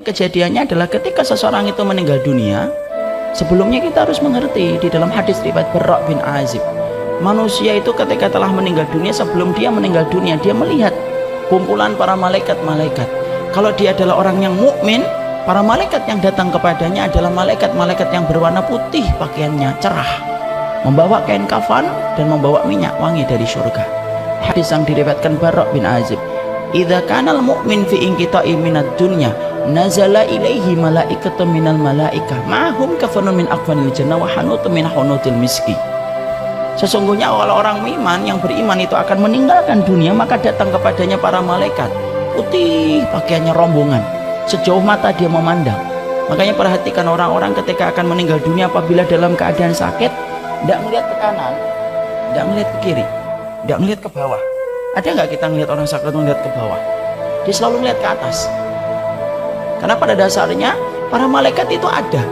kejadiannya adalah ketika seseorang itu meninggal dunia, sebelumnya kita harus mengerti di dalam hadis riwayat Barra bin Azib, manusia itu ketika telah meninggal dunia, sebelum dia meninggal dunia dia melihat kumpulan para malaikat-malaikat. Kalau dia adalah orang yang mukmin, para malaikat yang datang kepadanya adalah malaikat-malaikat yang berwarna putih, pakaiannya cerah, membawa kain kafan dan membawa minyak wangi dari surga. Hadis yang diriwayatkan Barra bin Azib, idza kanal mu'min fi inqita'i minad dunya nazala ilaihi malaikatun minal malaikah ma'hum kafanun min aqfanil jannah wa hanutun min hunutil miski. Sesungguhnya kalau orang iman yang beriman itu akan meninggalkan dunia, maka datang kepadanya para malaikat putih, pakaiannya rombongan, sejauh mata dia memandang. Makanya perhatikan orang-orang ketika akan meninggal dunia, apabila dalam keadaan sakit, tidak melihat ke kanan, tidak melihat ke kiri, tidak melihat ke bawah. Ada nggak kita ngelihat orang sakit melihat ke bawah? Dia selalu melihat ke atas. Karena pada dasarnya para malaikat itu ada.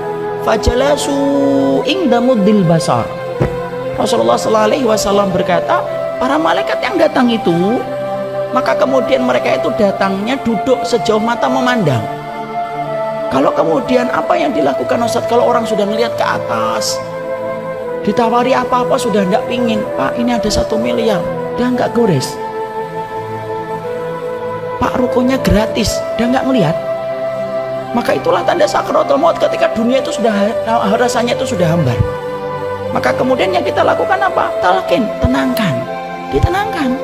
Fajalasu ingdamuddil basar. Rasulullah SAW berkata, para malaikat yang datang itu, maka kemudian mereka itu datangnya duduk sejauh mata memandang. Kalau kemudian apa yang dilakukan Ustaz, kalau orang sudah melihat ke atas, ditawari apa-apa sudah tidak pingin, Pak ini ada 1 miliar, dia nggak gores. Pak rukonya gratis, dia nggak ngelihat. Maka itulah tanda sakaratul maut, ketika dunia itu sudah rasanya itu sudah hambar. Maka kemudian yang kita lakukan apa? Talqin, tenangkan, ditenangkan.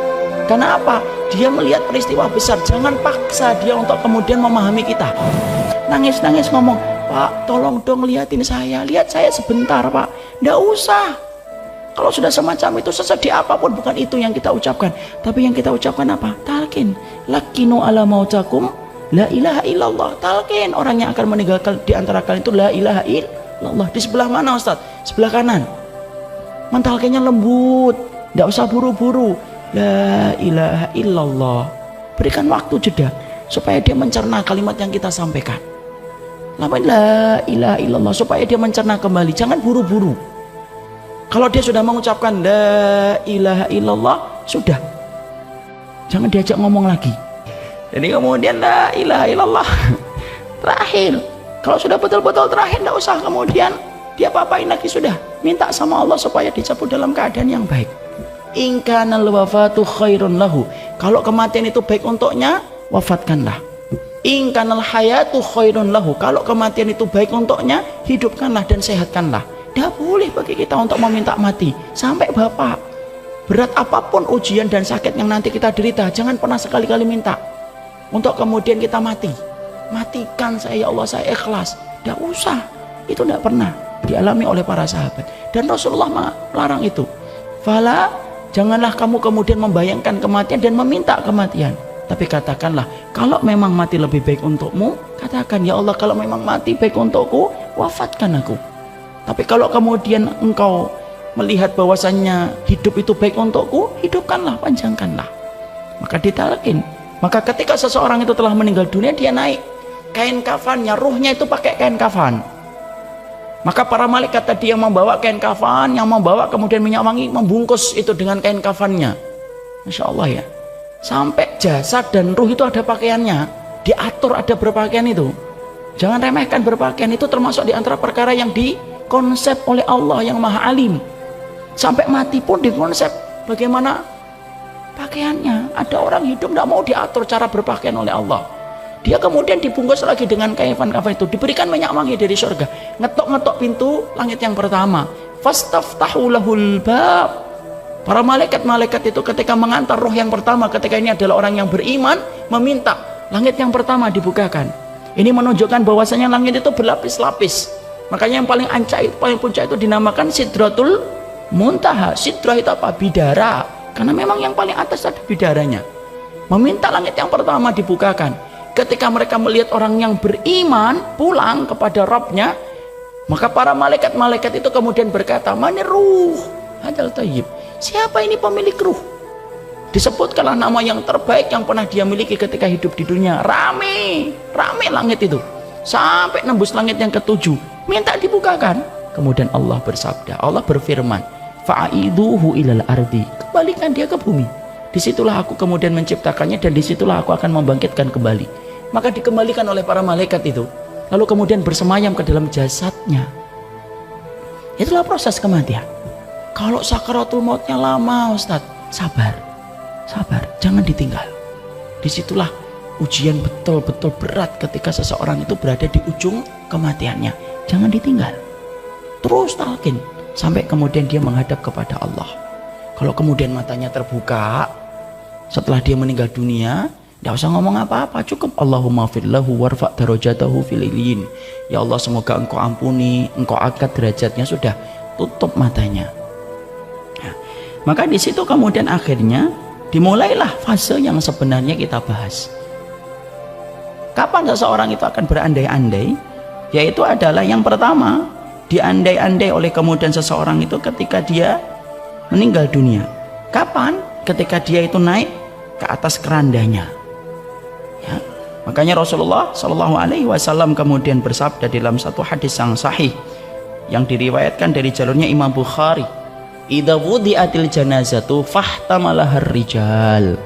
Karena apa? Dia melihat peristiwa besar, jangan paksa dia untuk kemudian memahami kita. Nangis-nangis ngomong, Pak tolong dong lihatin saya, lihat saya sebentar Pak. Nggak usah. Kalau sudah semacam itu, sesedih apapun, bukan itu yang kita ucapkan. Tapi yang kita ucapkan apa? Talqin, lakinu ala mautakum la ilaha illallah. Talqin, orang yang akan meninggalkan di antara kalian itu la ilaha illallah. Di sebelah mana Ustaz? Sebelah kanan. Mentalkinnya lembut, tidak usah buru-buru. La ilaha illallah. Berikan waktu jeda supaya dia mencerna kalimat yang kita sampaikan. La ilaha illallah, supaya dia mencerna kembali. Jangan buru-buru. Kalau dia sudah mengucapkan la ilaha illallah, sudah, jangan diajak ngomong lagi. Jadi kemudian la ilaha illallah terakhir. Kalau sudah betul-betul terakhir, tidak usah kemudian dia apa-apain lagi, sudah minta sama Allah supaya dicabut dalam keadaan yang baik. In kanal wafatu khairun lahu, kalau kematian itu baik untuknya, wafatkanlah. In kanal hayatu khairun lahu, kalau kematian itu baik untuknya, hidupkanlah dan sehatkanlah. Tidak boleh bagi kita untuk meminta mati. Sampai Bapak, berat apapun ujian dan sakit yang nanti kita derita, jangan pernah sekali-kali minta untuk kemudian kita mati. Matikan saya ya Allah, saya ikhlas. Tidak usah. Itu tidak pernah dialami oleh para sahabat. Dan Rasulullah melarang itu. Fala, janganlah kamu kemudian membayangkan kematian dan meminta kematian. Tapi katakanlah, kalau memang mati lebih baik untukmu, katakan, ya Allah kalau memang mati baik untukku, wafatkan aku. Tapi kalau kemudian engkau melihat bahwasannya hidup itu baik untukku, hidupkanlah, panjangkanlah. Maka ditalqin. Maka ketika seseorang itu telah meninggal dunia, dia naik kain kafannya, ruhnya itu pakai kain kafan. Maka para malaikat tadi yang membawa kain kafan, yang membawa kemudian minyak wangi, membungkus itu dengan kain kafannya. Masya Allah ya. Sampai jasad dan ruh itu ada pakaiannya, diatur, ada berpakaian itu. Jangan remehkan berpakaian, itu termasuk di antara perkara yang dikonsep oleh Allah yang maha alim. Sampai mati pun dikonsep bagaimana pakaiannya. Ada orang hidup tidak mau diatur cara berpakaian oleh Allah. Dia kemudian dibungkus lagi dengan kafan-kafan itu, diberikan minyak wangi dari surga. Ngetok-ngetok pintu langit yang pertama, fastaftahu lahul bab. Para malaikat-malaikat itu ketika mengantar roh yang pertama, ketika ini adalah orang yang beriman, meminta langit yang pertama dibukakan. Ini menunjukkan bahwasanya langit itu berlapis-lapis. Makanya yang paling ancak itu, paling puncak itu dinamakan Sidratul Muntaha. Sidrah itu apa? Bidara. Karena memang yang paling atas ada bidaranya. Meminta langit yang pertama dibukakan. Ketika mereka melihat orang yang beriman pulang kepada Rabbnya, maka para malaikat-malaikat itu kemudian berkata, Manir ruh hadal tayyib. Siapa ini pemilik ruh? Disebutkanlah nama yang terbaik yang pernah dia miliki ketika hidup di dunia. Rame langit itu sampai nembus langit yang ketujuh, minta dibukakan. Kemudian Allah bersabda, Allah berfirman, fa'iduhu ilal ardi, kembalikan dia ke bumi. Disitulah aku kemudian menciptakannya dan disitulah aku akan membangkitkan kembali. maka dikembalikan oleh para malaikat itu, lalu kemudian bersemayam ke dalam jasadnya. Itulah proses kematian. Kalau sakaratul mautnya lama, Ustadz, sabar, jangan ditinggal. Disitulah ujian betul-betul berat ketika seseorang itu berada di ujung kematiannya. Jangan ditinggal, terus talqin sampai kemudian dia menghadap kepada Allah. Kalau kemudian matanya terbuka setelah dia meninggal dunia, tidak usah ngomong apa-apa, cukup Allahumma firlahu warfa' darajatahu fil ilin. Ya Allah, semoga engkau ampuni, engkau angkat derajatnya, sudah, tutup matanya. Nah, maka di situ kemudian akhirnya dimulailah fase yang sebenarnya kita bahas. Kapan seseorang itu akan berandai-andai? Yaitu adalah yang pertama, diandai-andai oleh kemudian seseorang itu ketika dia meninggal dunia. Kapan? Ketika dia itu naik ke atas kerandanya. Ya. Makanya Rasulullah Shallallahu Alaihi Wasallam kemudian bersabda dalam satu hadis yang sahih yang diriwayatkan dari jalurnya Imam Bukhari, "Idza wudi'atil janazatu fahtamalahar rijal."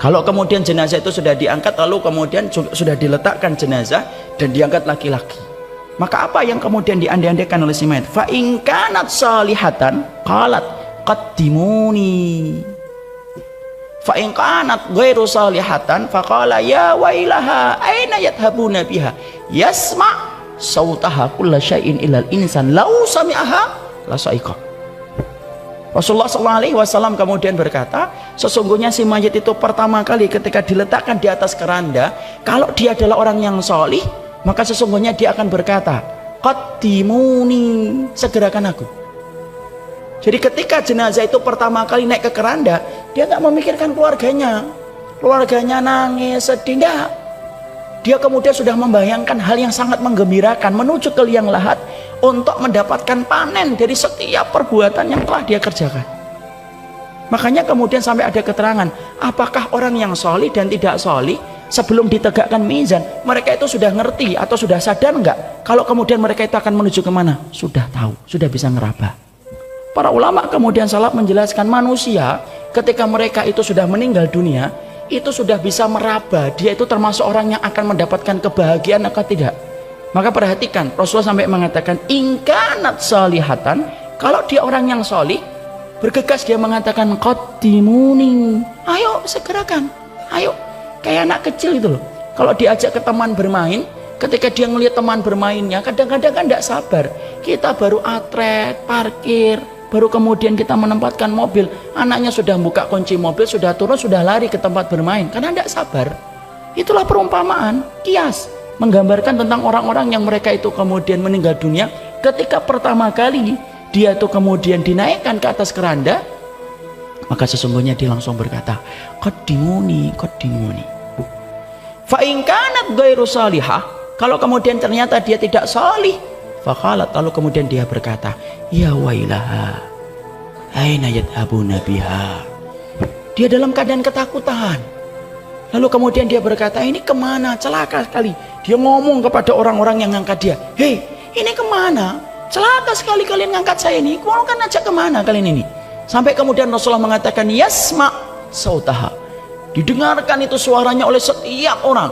Kalau kemudian jenazah itu sudah diangkat, lalu kemudian sudah diletakkan jenazah dan diangkat laki-laki, maka apa yang kemudian diandai-andaikan oleh si mayat? Fa in kanat salihatan qalat qaddimuni. Fa in kanat ghairu salihatan faqala ya wailaha aina yadhhabuna biha yasma sautaha kulla syai'in ilal insan law sami'aha la sa'iqa. Rasulullah SAW kemudian berkata, sesungguhnya si mayit itu pertama kali ketika diletakkan di atas keranda, kalau dia adalah orang yang solih, maka sesungguhnya dia akan berkata, qaddimuni, segerakan aku. Jadi ketika jenazah itu pertama kali naik ke keranda, dia tak memikirkan keluarganya nangis, sedih, enggak. Dia kemudian sudah membayangkan hal yang sangat menggembirakan, menuju ke liang lahat untuk mendapatkan panen dari setiap perbuatan yang telah dia kerjakan. Makanya kemudian sampai ada keterangan, apakah orang yang solih dan tidak solih sebelum ditegakkan mizan, mereka itu sudah ngerti atau sudah sadar enggak kalau kemudian mereka itu akan menuju kemana? Sudah tahu, sudah bisa ngeraba. Para ulama kemudian salaf menjelaskan, manusia ketika mereka itu sudah meninggal dunia, itu sudah bisa meraba dia itu termasuk orang yang akan mendapatkan kebahagiaan atau tidak. Maka perhatikan, Rasulullah sampai mengatakan ingkanat salihatan, kalau dia orang yang solih, bergegas dia mengatakan qaddimuni, ayo segerakan, ayo. Kayak anak kecil itu loh, kalau diajak ke teman bermain, ketika dia ngelihat teman bermainnya, kadang-kadang kan tidak sabar. Kita baru atret, parkir, baru kemudian kita menempatkan mobil, anaknya sudah buka kunci mobil, sudah turun, sudah lari ke tempat bermain, karena tidak sabar. Itulah perumpamaan, kias, menggambarkan tentang orang-orang yang mereka itu kemudian meninggal dunia ketika pertama kali dia itu kemudian dinaikkan ke atas keranda, maka sesungguhnya dia langsung berkata, qaddimuni, qaddimuni. Fa in kanat ghairu salihah, kalau kemudian ternyata dia tidak salih, faqalat, lalu kemudian dia berkata, ya wailaha aina yadhhabuna biha. Dia dalam keadaan ketakutan, lalu kemudian dia berkata, ini kemana, celaka sekali. Dia ngomong kepada orang-orang yang ngangkat dia, hei, ini kemana, celaka sekali kalian ngangkat saya ini, mau kan ajak kemana kalian ini? Sampai kemudian Rasulullah mengatakan, yasma sautaha, didengarkan itu suaranya oleh setiap orang.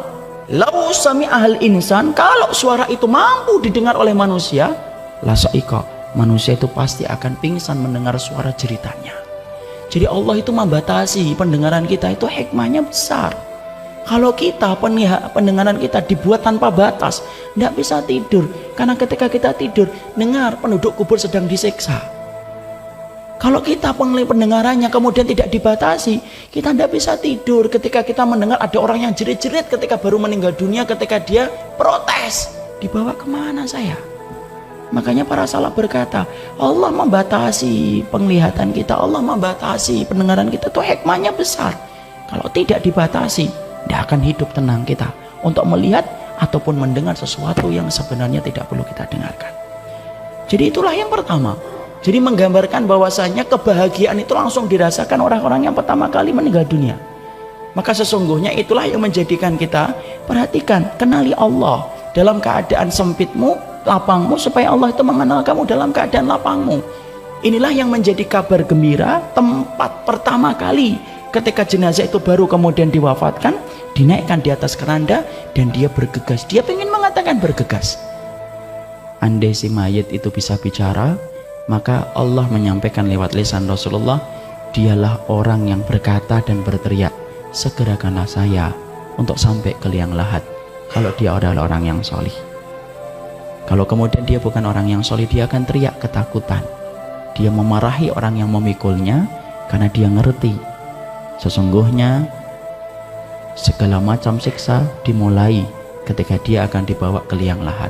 Lau sami ahal insan, kalau suara itu mampu didengar oleh manusia, la sa'iqa, manusia itu pasti akan pingsan mendengar suara jeritannya. Jadi Allah itu membatasi pendengaran kita, itu hikmahnya besar. Kalau kita pendengaran kita dibuat tanpa batas, tidak bisa tidur, karena ketika kita tidur dengar penduduk kubur sedang disiksa. Kalau kita pendengarannya kemudian tidak dibatasi, kita tidak bisa tidur ketika kita mendengar ada orang yang jerit-jerit ketika baru meninggal dunia, ketika dia protes, dibawa kemana saya? Makanya para salaf berkata, Allah membatasi penglihatan kita, Allah membatasi pendengaran kita, itu hikmahnya besar. Kalau tidak dibatasi, tidak akan hidup tenang kita untuk melihat ataupun mendengar sesuatu yang sebenarnya tidak perlu kita dengarkan. Jadi itulah yang pertama. Jadi menggambarkan bahwasanya kebahagiaan itu langsung dirasakan orang-orang yang pertama kali meninggal dunia. Maka sesungguhnya itulah yang menjadikan kita, perhatikan, kenali Allah dalam keadaan sempitmu, lapangmu, supaya Allah itu mengenal kamu dalam keadaan lapangmu. Inilah yang menjadi kabar gembira tempat pertama kali ketika jenazah itu baru kemudian diwafatkan, dinaikkan di atas keranda dan dia bergegas. Dia ingin mengatakan bergegas. Andai si mayit itu bisa bicara, maka Allah menyampaikan lewat lisan Rasulullah, dialah orang yang berkata dan berteriak, segerakanlah saya untuk sampai ke liang lahat, kalau dia adalah orang yang solih. Kalau kemudian dia bukan orang yang solih, dia akan teriak ketakutan. Dia memarahi orang yang memikulnya karena dia ngerti sesungguhnya segala macam siksa dimulai ketika dia akan dibawa ke liang lahat.